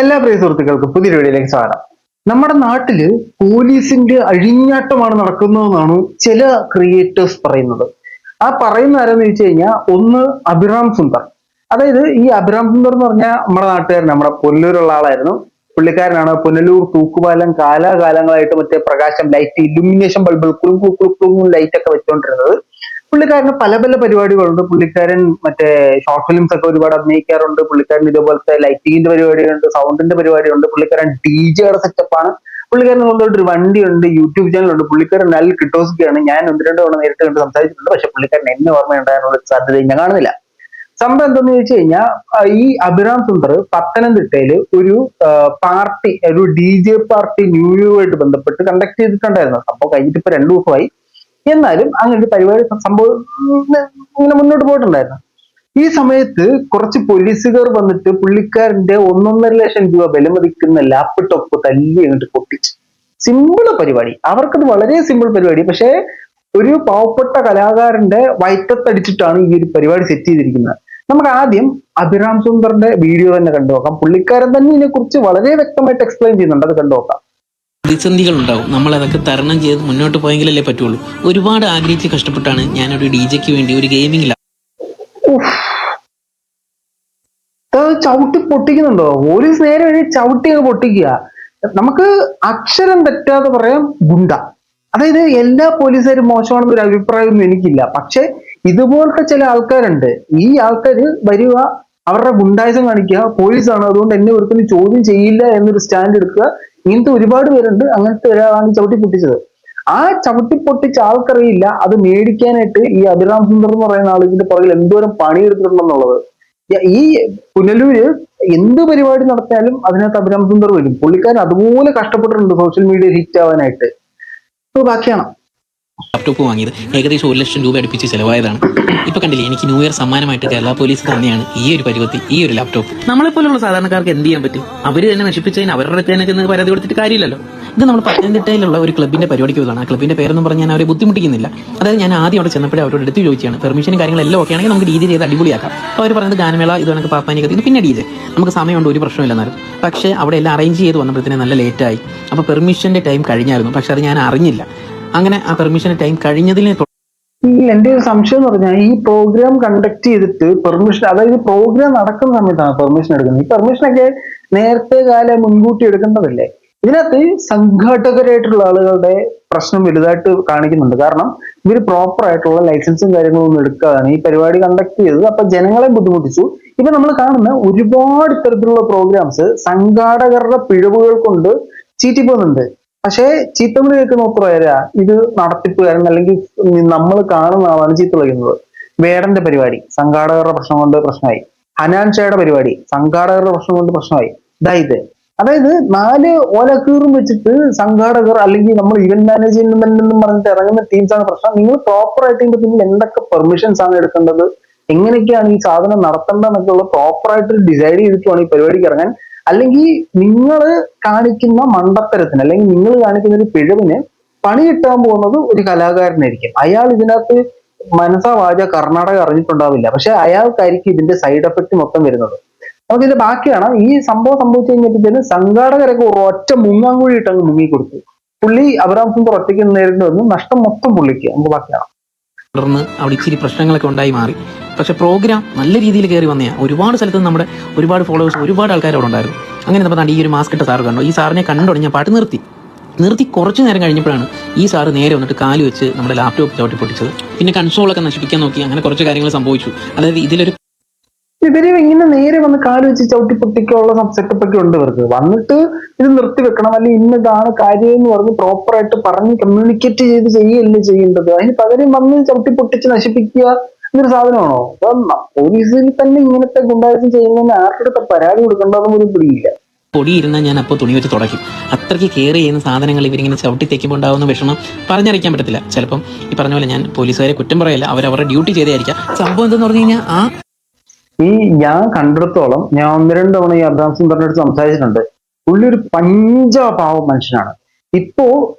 എല്ലാ പ്രിയ സുഹൃത്തുക്കൾക്കും പുതിയൊരു വീഡിയോയിലേക്ക് സ്വാഗതം. നമ്മുടെ നാട്ടില് പോലീസിന്റെ അഴിഞ്ഞാട്ടമാണ് നടക്കുന്നതെന്നാണ് ചില ക്രിയേറ്റേഴ്സ് പറയുന്നത്. ആ പറയുന്ന ആരെന്ന് ചോദിച്ചു കഴിഞ്ഞാൽ ഒന്ന് അഭിറാം സുന്ദർ. അതായത് ഈ അഭിറാം സുന്ദർ എന്ന് പറഞ്ഞാൽ നമ്മുടെ നാട്ടുകാരൻ, നമ്മുടെ പുനലൂരുള്ള ആളായിരുന്നു. പുള്ളിക്കാരനാണ് പുനലൂർ തൂക്കുപാലം കാലാകാലങ്ങളായിട്ട് മറ്റേ പ്രകാശം ലൈറ്റ് ഇലുമിനേഷൻ ബൾബ് ലൈറ്റ് ഒക്കെ വെച്ചുകൊണ്ടിരുന്നത്. പുള്ളിക്കാരന് പല പല പരിപാടികളുണ്ട്. പുള്ളിക്കാരൻ മറ്റേ ഷോർട്ട് ഫിലിംസ് ഒക്കെ ഒരുപാട് അഭിനയിക്കാറുണ്ട്. പുള്ളിക്കാരൻ ഇതേപോലത്തെ ലൈറ്റിങ്ങിന്റെ പരിപാടിയുണ്ട്, സൗണ്ടിന്റെ പരിപാടിയുണ്ട്. പുള്ളിക്കാരൻ ഡിജെയുടെ സെറ്റപ്പാണ്. പുള്ളിക്കാരൻ സ്വന്തമായിട്ട് ഒരു വണ്ടിയുണ്ട്, യൂട്യൂബ് ചാനലുണ്ട്. പുള്ളിക്കാരൻ നല്ല കിട്ടോസ്ക്കാണ്. ഞാൻ ഒന്ന് രണ്ട് തവണ നേരിട്ട് കണ്ട് സംസാരിച്ചിട്ടുണ്ട്. പക്ഷെ പുള്ളിക്കാരൻ എന്നെ ഓർമ്മയുണ്ടാകാനുള്ള സാധ്യത ഞാൻ കാണുന്നില്ല. സംഭവം എന്തെന്ന് ചോദിച്ചു കഴിഞ്ഞാൽ ഈ അഭിറാം സുന്ദർ പത്തനംതിട്ടയില് ഒരു പാർട്ടി, ഒരു ഡി ജെ പാർട്ടി ന്യൂ ഇയറുമായിട്ട് ബന്ധപ്പെട്ട് കണ്ടക്ട് ചെയ്തിട്ടുണ്ടായിരുന്നു. സംഭവം കഴിഞ്ഞിട്ട് ഇപ്പൊ 2 ദിവസമായി. എന്നാലും അങ്ങനെ ഒരു പരിപാടി സംഭവം ഇങ്ങനെ മുന്നോട്ട് പോയിട്ടുണ്ടായിരുന്നു. ഈ സമയത്ത് കുറച്ച് പോലീസുകാർ വന്നിട്ട് പുള്ളിക്കാരന്റെ 1.5 ലക്ഷം രൂപ വില മതിക്കുന്ന ലാപ്ടോപ്പ് തല്ലി അങ്ങോട്ട് പൊട്ടിച്ചു. സിമ്പിൾ പരിപാടി, അവർക്കത് വളരെ സിമ്പിൾ പരിപാടി. പക്ഷെ ഒരു പാവപ്പെട്ട കലാകാരന്റെ വയറ്റത്തടിച്ചിട്ടാണ് ഈ ഒരു പരിപാടി സെറ്റ് ചെയ്തിരിക്കുന്നത്. നമുക്ക് ആദ്യം അഭിറാം സുന്ദറിന്റെ വീഡിയോ തന്നെ കണ്ടു നോക്കാം. പുള്ളിക്കാരൻ തന്നെ ഇതിനെ കുറിച്ച് വളരെ വ്യക്തമായിട്ട് എക്സ്പ്ലെയിൻ ചെയ്യുന്നുണ്ട്. അത് കണ്ടു നോക്കാം. പ്രതിസന്ധികൾ ഉണ്ടാവും. നമ്മൾ അതൊക്കെ തരണം ചെയ്ത് മുന്നോട്ട് പോയെങ്കിലല്ലേ പറ്റുള്ളൂ. ഒരുപാട് ആഗ്രഹിച്ച് കഷ്ടപ്പെട്ടാണ് ഞാനൊരു DJക്ക് വേണ്ടി ഒരു ഗെയിമിംഗ് ചവിട്ടി പൊട്ടിക്കുന്നുണ്ടോ? പോലീസ് നേരെ വഴി ചവിട്ടി അങ്ങ് പൊട്ടിക്കുക. നമുക്ക് അക്ഷരം തെറ്റാതെ പറയാം, ഗുണ്ട. അതായത് എല്ലാ പോലീസുകാരും മോശമാണെന്നൊരു അഭിപ്രായമൊന്നും എനിക്കില്ല. പക്ഷെ ഇതുപോലത്തെ ചില ആൾക്കാരുണ്ട്. ഈ ആൾക്കാര് വരിക, അവരുടെ ഗുണ്ടായുസം കാണിക്കുക, പോലീസാണ് അതുകൊണ്ട് എന്നെ ഒരിക്കലും ചോദ്യം ചെയ്യില്ല എന്നൊരു സ്റ്റാൻഡ് എടുക്കുക. ഇങ്ങനത്തെ ഒരുപാട് പേരുണ്ട്. അങ്ങനത്തെ ഒരാളാണ് ചവിട്ടി പൊട്ടിച്ചത്. ആ ചവിട്ടി പൊട്ടിച്ച ആൾക്കറിയില്ല അത് മേടിക്കാനായിട്ട് ഈ അഭിറാം സുന്ദർ എന്ന് പറയുന്ന ആൾ ഇതിന്റെ പുറകിൽ എന്തോരം പണിയെടുത്തിട്ടുണ്ടെന്നുള്ളത്. ഈ പുനലൂര് എന്ത് പരിപാടി നടത്തിയാലും അതിനകത്ത് അഭിറാം സുന്ദർ വരും. പുള്ളിക്കാരൻ അതുപോലെ കഷ്ടപ്പെട്ടിട്ടുണ്ട് സോഷ്യൽ മീഡിയ ഹിറ്റ് ആവാനായിട്ട്. ബാക്കിയാണ്. ലാപ്ടോപ്പ് വാങ്ങിയത് ഏകദേശം 1 ലക്ഷം രൂപ അടുപ്പിച്ച് ചിലവായതാണ്. ഇപ്പൊ കണ്ടില്ലേ, എനിക്ക് ന്യൂ ഇയർ സമ്മാനമായിട്ട് കേരള പോലീസ് തന്നെയാണ് ഈ ഒരു പരുവത്തിൽ ഈ ഒരു ലാപ്ടോപ്പ്. നമ്മളെപ്പോലുള്ള സാധാരണക്കാർക്ക് എന്ത് ചെയ്യാൻ പറ്റും? അവര് തന്നെ നശിപ്പിച്ചതിന് അവരുടെ അടുത്ത് പരാതി കൊടുത്തിട്ട് കാര്യമില്ലല്ലോ. ഇത് നമ്മൾ പത്തനംതിട്ടയിലുള്ള ഒരു ക്ലബിന്റെ പരിപാടിക്ക് പോയതാണ്. ആ ക്ലബിന്റെ പേരൊന്നും പറഞ്ഞാൽ ഞാൻ അവരെ ബുദ്ധിമുട്ടിക്കുന്നില്ല. അതായത് ഞാൻ ആദ്യം അവിടെ ചെന്നപ്പോഴേ അവരോട് എടുത്ത് ചോദിച്ചാണ് പെർമിഷനും കാര്യങ്ങളെല്ലാം ഓക്കെ ആണെങ്കിൽ നമുക്ക് DJ ചെയ്ത് അടിപൊളിയാക്കാം. അപ്പോൾ അവർ പറയുന്നത് ഗാനമേള ഇത് കണക്ക് പാപ്പാനി കത്തിന്ന് പിന്നെ DJ നമുക്ക് സമയമുണ്ട്, ഒരു പ്രശ്നമില്ലെന്നാലും. പക്ഷേ അവിടെ എല്ലാം അറേഞ്ച് ചെയ്ത് വന്നപ്പോഴത്തേനും നല്ല ലേറ്റായി. അപ്പോൾ പെർമിഷന്റെ ടൈം കഴിഞ്ഞായിരുന്നു. പക്ഷെ അത് ഞാൻ അറിഞ്ഞില്ല. അങ്ങനെ ആ പെർമിഷന്റെ ടൈം കഴിഞ്ഞതിനെ എന്റെ ഒരു സംശയം എന്ന് പറഞ്ഞാൽ ഈ പ്രോഗ്രാം കണ്ടക്ട് ചെയ്തിട്ട് പെർമിഷൻ, അതായത് പ്രോഗ്രാം നടക്കുന്ന സമയത്താണ് പെർമിഷൻ എടുക്കുന്നത്. ഈ പെർമിഷനൊക്കെ നേരത്തെ കാലം മുൻകൂട്ടി എടുക്കേണ്ടതല്ലേ? ഇതിനകത്ത് സംഘാടകരായിട്ടുള്ള ആളുകളുടെ പ്രശ്നം വലുതായിട്ട് കാണിക്കുന്നുണ്ട്. കാരണം ഇവർ പ്രോപ്പർ ആയിട്ടുള്ള ലൈസൻസും കാര്യങ്ങളും ഒന്നും എടുക്കാതാണ് ഈ പരിപാടി കണ്ടക്ട് ചെയ്തത്. അപ്പൊ ജനങ്ങളെ ബുദ്ധിമുട്ടിച്ചു. ഇപ്പൊ നമ്മൾ കാണുന്ന ഒരുപാട് ഇത്തരത്തിലുള്ള പ്രോഗ്രാംസ് സംഘാടകരുടെ പിഴവുകൾ കൊണ്ട് ചീറ്റിപ്പോകുന്നുണ്ട്. പക്ഷേ ചീത്തവിളി കേൾക്കുന്ന ഉത്തരവാരാ ഇത് നടത്തിപ്പുകാരൻ അല്ലെങ്കിൽ നമ്മൾ കാണുന്ന ആളാണ് ചീത്ത വിളിക്കുന്നത്. വേടന്റെ പരിപാടി സംഘാടകരുടെ പ്രശ്നം കൊണ്ട് പ്രശ്നമായി. ഹനാൻഷയുടെ പരിപാടി സംഘാടകരുടെ പ്രശ്നം കൊണ്ട് പ്രശ്നമായി. ഇത് അതായത് 4 ഓലക്കീറും വെച്ചിട്ട് സംഘാടകർ അല്ലെങ്കിൽ നമ്മൾ ഇവന്റ് മാനേജ്മെന്റ് എന്നും പറഞ്ഞിട്ട് ഇറങ്ങുന്ന ടീംസാണ് പ്രശ്നം. നിങ്ങൾ പ്രോപ്പർ ആയിട്ട് ഇതിന്റെ പിന്നിൽ എന്തൊക്കെ പെർമിഷൻസ് ആണ് എടുക്കേണ്ടത്, എങ്ങനെയൊക്കെയാണ് ഈ സാധനം നടത്തേണ്ടതെന്നൊക്കെ ഉള്ള പ്രോപ്പർ ആയിട്ട് ഡിസൈഡ് ചെയ്തിട്ട് വേണം ഈ പരിപാടിക്ക് ഇറങ്ങാൻ. അല്ലെങ്കിൽ നിങ്ങൾ കാണിക്കുന്ന മണ്ടത്തരത്തിന് അല്ലെങ്കിൽ നിങ്ങൾ കാണിക്കുന്ന ഒരു പിഴവിന് പണി കിട്ടാൻ പോകുന്നത് ഒരു കലാകാരനായിരിക്കും. അയാൾ ഇതിനകത്ത് മനസ്സാ വാച കർണാടക അറിഞ്ഞിട്ടുണ്ടാവില്ല. പക്ഷെ അയാൾക്കായിരിക്കും ഇതിന്റെ സൈഡ് എഫക്ട് മൊത്തം വരുന്നത്. നമുക്ക് ഇതിന്റെ ബാക്കിയാണ്. ഈ സംഭവം സംഭവിച്ചു കഴിഞ്ഞപ്പോഴത്തേന് സംഘാടകരൊക്കെ ഒറ്റ മുങ്ങാങ്കുഴി ഇട്ടങ്ങ് മുങ്ങിക്കൊടുത്തു. പുള്ളി അഭിറാം സുന്ദർ ഒറ്റയ്ക്ക് നേരിട്ട് വന്നു. നഷ്ടം മൊത്തം പുള്ളിക്ക്. നമുക്ക് ബാക്കിയാണ്. തുടർന്ന് അവിടെ ഇച്ചിരി പ്രശ്നങ്ങളൊക്കെ ഉണ്ടായി മാറി. പക്ഷെ പ്രോഗ്രാം നല്ല രീതിയിൽ കയറി വന്നയാ. ഒരുപാട് സ്ഥലത്ത് നമ്മുടെ ഒരുപാട് ഫോളോവേഴ്സ്, ഒരുപാട് ആൾക്കാർ അവിടെ ഉണ്ടായിരുന്നു. അങ്ങനെ നമ്മൾ ഈ ഒരു മാസ്ക് ഇട്ട സാറ് കണ്ടു. ഈ സാറിനെ കണ്ടോടെ ഞാൻ പാട്ട് നിർത്തി കുറച്ചു നേരം കഴിഞ്ഞപ്പോഴാണ് ഈ സാറ് നേരെ വന്നിട്ട് കാല് വെച്ച് നമ്മുടെ ലാപ്ടോപ്പ് ചവിട്ടി പൊട്ടിച്ചത്. പിന്നെ കൺസോളൊക്കെ നശിപ്പിക്കാൻ നോക്കി. അങ്ങനെ കുറച്ച് കാര്യങ്ങൾ സംഭവിച്ചു. അതായത് ഇതിലൊരു ഇവര് ഇങ്ങനെ നേരെ വന്ന് കാല് വെച്ച് ചവിട്ടി പൊട്ടിക്കാനുള്ള സെറ്റപ്പ് ഒക്കെ ഉണ്ട് ഇവർക്ക്. വന്നിട്ട് ഇത് നിർത്തി വെക്കണം, അല്ലെങ്കിൽ ഇന്നതാണ് കാര്യം എന്ന് പറഞ്ഞ് പ്രോപ്പർ ആയിട്ട് പറഞ്ഞ് കമ്മ്യൂണിക്കേറ്റ് ചെയ്ത് ചെയ്യുകയല്ലേ ചെയ്യേണ്ടത്. അതിന് പകരം വന്ന് ചവിട്ടി പൊട്ടിച്ച് നശിപ്പിക്കുക എന്നൊരു സാധനമാണോ? അപ്പൊ പോലീസിൽ തന്നെ ഇങ്ങനത്തെ ഗുണ്ടായുസം ചെയ്യുന്നതിന് ആരുടെ പരാതി കൊടുക്കേണ്ടതെന്ന് പോലും പിടിയില്ല. പൊടിയിരുന്നാൽ ഞാൻ അപ്പോൾ തുണി വെച്ച് തുടയ്ക്കും. അത്രയ്ക്ക് കെയർ ചെയ്യുന്ന സാധനങ്ങൾ ഇവരിങ്ങനെ ചവിട്ടി തെക്കുമ്പോൾ ഉണ്ടാകുന്ന വിഷമം പറഞ്ഞറിയിക്കാൻ പറ്റത്തില്ല. ചിലപ്പം ഈ പറഞ്ഞ പോലെ ഞാൻ പോലീസുകാരെ കുറ്റം പറയില്ല, അവരവരുടെ ഡ്യൂട്ടി ചെയ്തായിരിക്കാം. സംഭവം എന്തെന്ന് പറഞ്ഞു കഴിഞ്ഞാൽ ഞാൻ കണ്ടിടത്തോളം ഞാൻ 1-2 തവണ ഈ അഭിറാം സുന്ദറിന്റെ അടുത്ത് സംസാരിച്ചിട്ടുണ്ട്. പുള്ളി ഒരു പഞ്ചപാവ മനുഷ്യനാണ്. ഇപ്പോ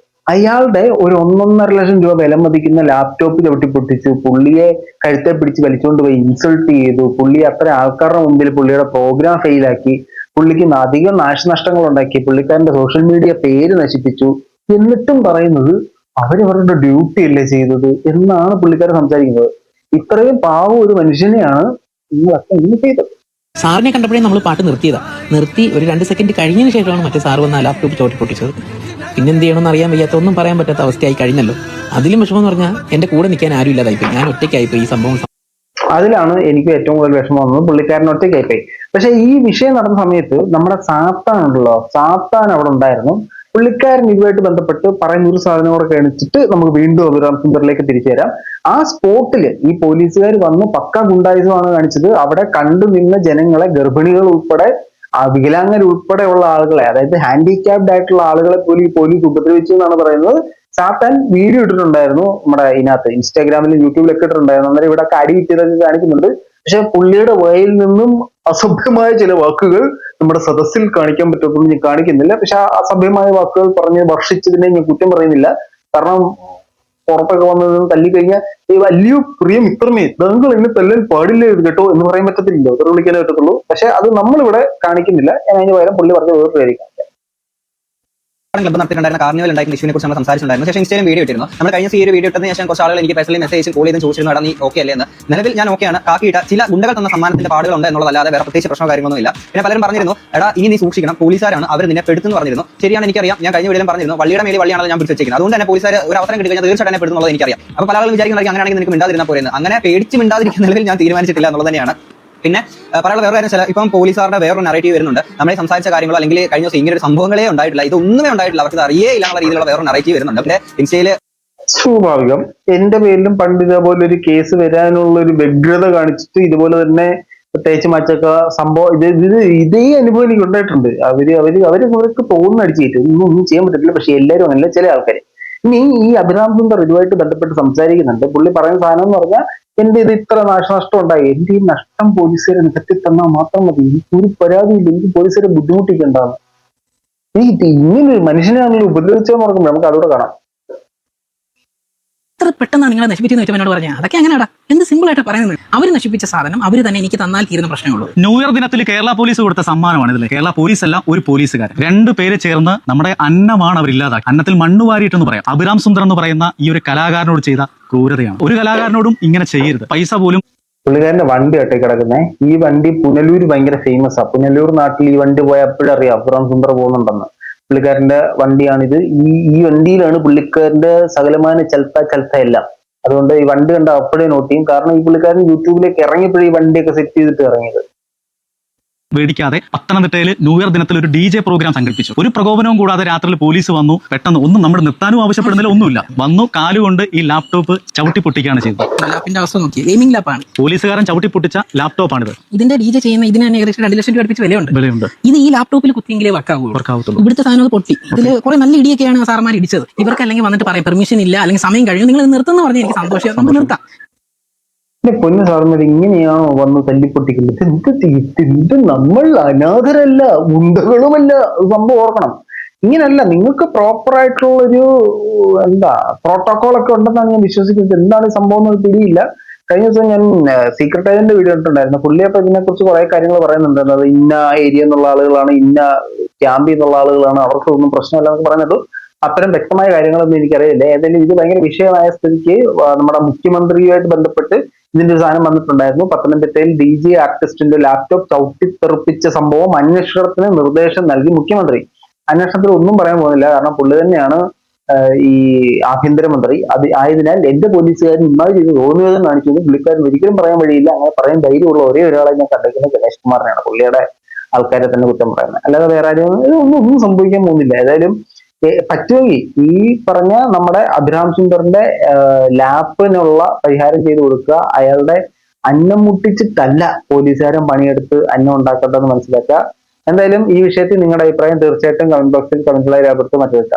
അയാളുടെ ഒരു 1.5 ലക്ഷം രൂപ വില മതിക്കുന്ന ലാപ്ടോപ്പ് ചവിട്ടി പൊട്ടിച്ചു. പുള്ളിയെ കഴുത്തെ പിടിച്ച് വലിച്ചുകൊണ്ട് പോയി ഇൻസൾട്ട് ചെയ്തു. പുള്ളി അത്ര ആൾക്കാരുടെ മുമ്പിൽ പുള്ളിയുടെ പ്രോഗ്രാം ഫെയിലാക്കി. പുള്ളിക്ക് അധികം നാശനഷ്ടങ്ങൾ ഉണ്ടാക്കി, പുള്ളിക്കാരന്റെ സോഷ്യൽ മീഡിയ പേര് നശിപ്പിച്ചു, എന്നിട്ടും പറയുന്നത് അവരവരുടെ ഡ്യൂട്ടി അല്ലേ ചെയ്തത് എന്നാണ് പുള്ളിക്കാരൻ സംസാരിക്കുന്നത്. ഇത്രയും പാവം ഒരു മനുഷ്യനെയാണ് നിങ്ങളൊക്കെ ഇങ്ങനെ ചെയ്തത്. സാറിനെ കണ്ടപ്പോഴേ നമ്മൾ പാട്ട് നിർത്തി ഒരു 2 സെക്കൻഡ് കഴിഞ്ഞതിന് ശേഷമാണ് മറ്റേ സാറ് വന്ന ലാപ്ടോപ്പ് ചോട്ടി പൊട്ടിച്ചത്. പിന്നെ എന്ത് ചെയ്യണമെന്ന് അറിയാൻ വയ്യാത്ത, ഒന്നും പറയാൻ പറ്റാത്ത അവസ്ഥയായി കഴിഞ്ഞല്ലോ. അതിലും വിഷമം എന്ന് പറഞ്ഞാൽ എന്റെ കൂടെ നിൽക്കാൻ ആരും ഇല്ലാതായിപ്പോയി, ഞാൻ ഒറ്റയ്ക്കായിപ്പോയി ഈ സംഭവം. അതിലാണ് എനിക്ക് ഏറ്റവും കൂടുതൽ വിഷമം വന്നത്, പുള്ളിക്കാരൻ ഒറ്റയ്ക്കായിപ്പോയി. പക്ഷെ ഈ വിഷയം നടന്ന സമയത്ത് നമ്മുടെ സാത്താൻ ഉണ്ടല്ലോ, സാത്താൻ അവിടെ ഉണ്ടായിരുന്നു. പുള്ളിക്കാരൻ ഇതുമായിട്ട് ബന്ധപ്പെട്ട് പറയുന്ന ഒരു സാധനം കൂടെ കാണിച്ചിട്ട് നമുക്ക് വീണ്ടും അഭിരാം സുന്ദറിലേക്ക് തിരിച്ചു വരാം. ആ സ്പോട്ടില് ഈ പോലീസുകാർ വന്ന് പക്ക ഗുണ്ടായുസമാണ് കാണിച്ചത്. അവിടെ കണ്ടു നിന്ന ജനങ്ങളെ, ഗർഭിണികൾ ഉൾപ്പെടെ, വികലാംഗർ ഉൾപ്പെടെയുള്ള ആളുകളെ, അതായത് ഹാൻഡിക്യാപ്ഡ് ആയിട്ടുള്ള ആളുകളെ പോലും ഈ പോലീസ് ഉപദ്രവിച്ചു എന്നാണ് പറയുന്നത്. സാത്താൻ വീഡിയോ ഇട്ടിട്ടുണ്ടായിരുന്നു നമ്മുടെ ഇതിനകത്ത്, ഇൻസ്റ്റാഗ്രാമിലും യൂട്യൂബിലൊക്കെ ഇട്ടിട്ടുണ്ടായിരുന്നു. അന്നേരം ഇവിടെ അടി കിട്ടിയതൊക്കെ കാണിക്കുന്നുണ്ട്. പക്ഷെ പുള്ളിയുടെ വായിൽ നിന്നും അസഭ്യമായ ചില വാക്കുകൾ നമ്മുടെ സദസ്സിൽ കാണിക്കാൻ പറ്റുമെന്ന് ഞാൻ കാണിക്കുന്നില്ല. പക്ഷെ ആ അസഭ്യമായ വാക്കുകൾ പറഞ്ഞ് വർഷിച്ചതിനെ ഞാൻ കുറ്റം പറയുന്നില്ല. കാരണം പുറത്തൊക്കെ വന്നത് തല്ലിക്കഴിഞ്ഞാൽ ഈ വലിയ പ്രിയം ഇത്രമേ താങ്കൾ എന്നെ തല്ലാൻ പാടില്ല കേട്ടോ എന്ന് പറയാൻ പറ്റത്തില്ലല്ലോ, ഇത്ര വിളിക്കാനേ പറ്റത്തുള്ളൂ. പക്ഷെ അത് നമ്മളിവിടെ കാണിക്കുന്നില്ല. ഞാൻ അതിന് പകരം പുള്ളി പറഞ്ഞ വേറൊരു കാര്യം ക്ലബ്ബ് നടത്തിയിട്ടുണ്ടായിരുന്ന കാർണിവൽ ഉണ്ടായിരുന്ന ഇഷ്യൂനെ കുറിച്ച് നമ്മൾ സംസാരിച്ചിട്ടുണ്ടായിരുന്നു. ശേഷം ഇൻസ്റ്റയിലും വീഡിയോ ഇട്ടിരുന്നു. നമ്മൾ കഴിഞ്ഞ ഈ ഒരു വീഡിയോ ഇട്ടതിന് ശേഷം കുറച്ച് ആളുകൾ എനിക്ക് പേഴ്സണലി മെസ്സേജ് കോൾ ചെയ്ത് ചോദിച്ചിരുന്നു, നീ ഓക്കെ അല്ലേ എന്ന്. നിലവിൽ ഞാൻ ഓക്കെയാണ്. കാക്കിയിട്ട ചില ഗുണ്ടകൾ തന്ന സമ്മാനത്തിന്റെ പാടുകൾ ഉണ്ട് എന്നുള്ളതല്ലാതെ വേറെ പ്രത്യേകിച്ച് പ്രശ്നമോ കാര്യങ്ങളൊന്നും ഇല്ല. പിന്നെ പലരും പറഞ്ഞിരുന്നു, എടാ ഇനി നീ സൂക്ഷിക്കണം, പോലീസുകാരാണ് അവർ നിന്നെ പെടുത്തെന്ന് പറഞ്ഞിരുന്നു. ശരിയാണ്, എനിക്കറിയാം. ഞാൻ കഴിഞ്ഞ വീഡിയോയിലും പറഞ്ഞിരുന്നു, വള്ളിയുടെ മേലെ വള്ളിയാണല്ലോ ഞാൻ പിടിച്ച് വെച്ചിരിക്കുന്നത്. അതുകൊണ്ട് തന്നെ പോലീസുകാർ ഒരു അവസരം കിട്ടി കഴിഞ്ഞാൽ തീർച്ചയായിട്ടും പെടുന്നുള്ളത് എനിക്കറിയാം. അപ്പോൾ പല ആളുകൾ വിചാരിക്കുന്നത് അങ്ങനെയാണെങ്കിൽ നിനക്ക് മിണ്ടാതിരുന്നാൽ പോരെന്ന്. അങ്ങനെ പേടിച്ച് മിണ്ടാതിരിക്കുന്ന നിലവിൽ ഞാൻ തീരുമാനിച്ചിട്ടില്ല എന്നുള്ളത് തന്നെയാണ്. പിന്നെ പറയാനുള്ള വേറെ കാര്യം, ചില ഇപ്പം പോലീസുകാരുടെ വേറൊരു നറേറ്റീവ് വരുന്നുണ്ട്. നമ്മളെ സംസാരിച്ച കാര്യങ്ങളോ അല്ലെങ്കിൽ കഴിഞ്ഞ ദിവസം ഇങ്ങനെ ഒരു സംഭവങ്ങളേ ഉണ്ടായിട്ടില്ല, ഇതൊന്നുമേ ഉണ്ടായിട്ടില്ല, അവർക്ക് അറിയേയില്ല എന്നുള്ള രീതിയിലുള്ള വേറൊരു നറേറ്റീവ് വരുന്നുണ്ട്. പിന്നെ ഇൻസ്റ്റയില് സ്വാഭാവികം എന്റെ പേരിലും പണ്ട് ഇതേപോലെ ഒരു കേസ് വരാനുള്ള ഒരു വ്യഗ്രത കാണിച്ചിട്ട് ഇതുപോലെ തന്നെ പ്രത്യേകിച്ച് മറ്റൊക്കെ സംഭവം ഇതേ അനുഭവം എനിക്ക് ഉണ്ടായിട്ടുണ്ട്. അവർക്ക് തോന്നുന്ന അടിച്ചിട്ട് ഒന്നും ചെയ്യാൻ പറ്റത്തില്ല. പക്ഷെ എല്ലാവരും അങ്ങനെയല്ല, ചില ആൾക്കാർ. ഇനി ഈ അഭിരാം സുന്ദർ ഇതുമായിട്ട് ബന്ധപ്പെട്ട് സംസാരിക്കുന്നുണ്ട്. പുള്ളി പറയുന്ന സാധനം എന്ന് പറഞ്ഞാൽ, എന്റെ ഇത് ഇത്ര നാശനഷ്ടം ഉണ്ടായി, എന്റെ ഈ നഷ്ടം പോലീസുകാരെ നികത്തി തന്നാൽ മാത്രം മതി, എനിക്ക് ഒരു പരാതിയില്ല, എനിക്ക് പോലീസുകാരെ ബുദ്ധിമുട്ടിക്കണ്ടാന്ന്. ഇങ്ങനെ ഒരു മനുഷ്യനാണെങ്കിലും ഉപദ്രവിച്ചെന്ന് പറയുമ്പോൾ നമുക്ക് അതോടെ കാണാം. എത്ര പെട്ടെന്നാണ് നിങ്ങളെ നശിപ്പിച്ചെന്ന് വെച്ചാൽ എന്നോട് പറഞ്ഞാൽ അതൊക്കെ എങ്ങനെയാടാ, എന്ത് സിമ്പിൾ ആയിട്ട് പറയുന്നത്. അവർ നശിപ്പിച്ച സാധനം അവർ തന്നെ എനിക്ക് തന്നാൽ തീരുന്ന പ്രശ്നമുള്ളൂ. ന്യൂ ഇയർ ദിനത്തിൽ കേരള പോലീസ് കൊടുത്ത സമ്മാനമാണ് ഇതിൽ. കേരള പോലീസ് അല്ല, ഒരു പോലീസുകാരൻ, 2 പേര് ചേർന്ന് നമ്മുടെ അന്നമാണ് അവർ ഇല്ലാതാക്കി. അന്നത്തിൽ മണ്ണ് വാരിയിട്ടെന്ന് പറയാം. അഭിരാം സുന്ദർ എന്ന് പറയുന്ന ഈ ഒരു കലാകാരനോട് ചെയ്ത ക്രൂരതയാണ്. ഒരു കലാകാരനോടും ഇങ്ങനെ ചെയ്യരുത്. പൈസ പോലും. പുള്ളിക്കാരന്റെ വണ്ടി ഒറ്റ കിടക്കുന്നേ. ഈ വണ്ടി പുനലൂർ ഭയങ്കര ഫേമസ് ആ. പുനലൂർ നാട്ടിൽ ഈ വണ്ടി പോയ എപ്പോഴും അറിയാം അഭിരാം സുന്ദർ പോകുന്നുണ്ടെന്ന്. പുള്ളിക്കാരന്റെ വണ്ടിയാണിത്. ഈ വണ്ടിയിലാണ് പുള്ളിക്കാരന്റെ സകലമാന ചലത്ത എല്ലാം. അതുകൊണ്ട് ഈ വണ്ടി കണ്ട അപ്പോഴേ നോട്ട് ചെയ്യും. കാരണം ഈ പുള്ളിക്കാരൻ യൂട്യൂബിലേക്ക് ഇറങ്ങിയപ്പോഴും ഈ വണ്ടിയൊക്കെ സെറ്റ് ചെയ്തിട്ട് ഇറങ്ങിയത്. പേടിക്കാതെ പത്തനംതിട്ടയിൽ ന്യൂ ഇയർ ദിനത്തിൽ ഒരു DJ പ്രോഗ്രാം സംഘടിപ്പിച്ചു. ഒരു പ്രകോപനവും കൂടാതെ രാത്രിയിൽ പോലീസ് വന്നു. പെട്ടെന്ന് ഒന്നും നമ്മൾ നിർത്താനും ആവശ്യപ്പെടുന്നില്ല, ഒന്നുമില്ല. വന്നു കാലുകൊണ്ട് ഈ ലാപ്ടോപ്പ് ചവിട്ടി പൊട്ടിക്കുകയാണ് ചെയ്തത്. ലാപ്പിന്റെ അവസ്ഥ നോക്കി, ഗെയിമിംഗ് ലാപ്പാണ്. പോലീസുകാരൻ ചവിട്ടി പൊട്ടിച്ച ലാപ്ടോപ്പാണിത്. ഇതിന്റെ DJ ചെയ്യുന്ന ഇതിന് തന്നെ ഏകദേശം 2 ലക്ഷം രൂപ അടുപ്പിച്ച് വിലയുണ്ട്. ഇത് ഈ ലാപ്ടോപ്പിൽ കുത്തിയെങ്കിലേ വർക്കാവുള്ളൂ. ഇവിടുത്തെ സാധനം പൊട്ടി. ഇതിൽ കുറെ നല്ല ഇടിയൊക്കെയാണ് സാർമാർ ഇടിച്ചത്. ഇവർക്ക് അല്ലെങ്കിൽ വന്നിട്ട് പറയാം പെർമിഷൻ ഇല്ല, അല്ലെങ്കിൽ സമയം കഴിഞ്ഞു, നിങ്ങൾ നിർത്തുന്ന പറഞ്ഞാൽ എനിക്ക് സന്തോഷം, നമുക്ക് നിർത്താം. പൊന്നു സാറിന് ഇങ്ങനെയാണോ വന്ന് തല്ലിപ്പൊട്ടിക്കുന്നത്? ഇത് നമ്മൾ അനാഥരല്ല, ഗുണ്ടകളുമല്ല. സംഭവം ഓർക്കണം. ഇങ്ങനല്ല, നിങ്ങൾക്ക് പ്രോപ്പർ ആയിട്ടുള്ള ഒരു പ്രോട്ടോകോൾ ഒക്കെ ഉണ്ടെന്നാണ് ഞാൻ വിശ്വസിക്കുന്നത്. എന്താണ് സംഭവം എന്ന് പിടിയില്ല. കഴിഞ്ഞ ദിവസം ഞാൻ സീക്രട്ട് ഏജന്റ് വീഡിയോ ഇട്ടിട്ടുണ്ടായിരുന്നു. പുള്ളി അപ്പൊ ഇതിനെ കുറിച്ച് കുറെ കാര്യങ്ങൾ പറയുന്നുണ്ട്. അത് ഇന്ന ഏരിയ എന്നുള്ള ആളുകളാണ്, ഇന്ന ക്യാമ്പിൽ നിന്നുള്ള ആളുകളാണ്, അവർക്കൊന്നും പ്രശ്നമില്ല എന്നൊക്കെ പറഞ്ഞിട്ട് അത്തരം വ്യക്തമായ കാര്യങ്ങളൊന്നും എനിക്കറിയില്ല. ഏതായാലും ഇത് ഭയങ്കര വിഷയമായ സ്ഥിതിക്ക് നമ്മുടെ മുഖ്യമന്ത്രിയുമായിട്ട് ബന്ധപ്പെട്ട് ഇതിന്റെ ഒരു സാധനം വന്നിട്ടുണ്ടായിരുന്നു. പത്തനംതിട്ടയിൽ DJ ആർട്ടിസ്റ്റിന്റെ ലാപ്ടോപ്പ് ചവിട്ടിത്തെറിപ്പിച്ച സംഭവം അന്വേഷണത്തിന് നിർദ്ദേശം നൽകി മുഖ്യമന്ത്രി. അന്വേഷണത്തിൽ ഒന്നും പറയാൻ പോകുന്നില്ല, കാരണം പുള്ളി തന്നെയാണ് ഈ ആഭ്യന്തരമന്ത്രി. അത് ആയതിനാൽ എന്റെ പോലീസുകാരൻ ഇന്നാൾ ചെയ്ത് തോന്നിയതും കാണിച്ചു പുള്ളിക്കാരൻ ഒരിക്കലും പറയാൻ വഴിയില്ല. അങ്ങനെ പറയാൻ ധൈര്യമുള്ള ഒരേ ഒരാളെ ഞാൻ കണ്ടിരിക്കുന്നത് ഗണേഷ് കുമാറിനെയാണ്. പുള്ളിയുടെ ആൾക്കാരെ തന്നെ കുറ്റം പറയുന്നത്, അല്ലാതെ വേറെ ആരും ഒന്നും സംഭവിക്കാൻ പോകുന്നില്ല. ഏതായാലും പറ്റുമെങ്കിൽ ഈ പറഞ്ഞ നമ്മുടെ അഭിരാം സുന്ദറിന്റെ ലാപ്പിനുള്ള പരിഹാരം ചെയ്ത് കൊടുക്കുക. അയാളുടെ അന്നം മുട്ടിച്ചിട്ടല്ല പോലീസുകാരൻ പണിയെടുത്ത് അന്നം ഉണ്ടാക്കേണ്ടതെന്ന് മനസ്സിലാക്കുക. എന്തായാലും ഈ വിഷയത്തിൽ നിങ്ങളുടെ അഭിപ്രായം തീർച്ചയായിട്ടും കമന്റ് ബോക്സിൽ കമന്റുകളായി രേഖപ്പെടുത്തുക. മറ്റൊരു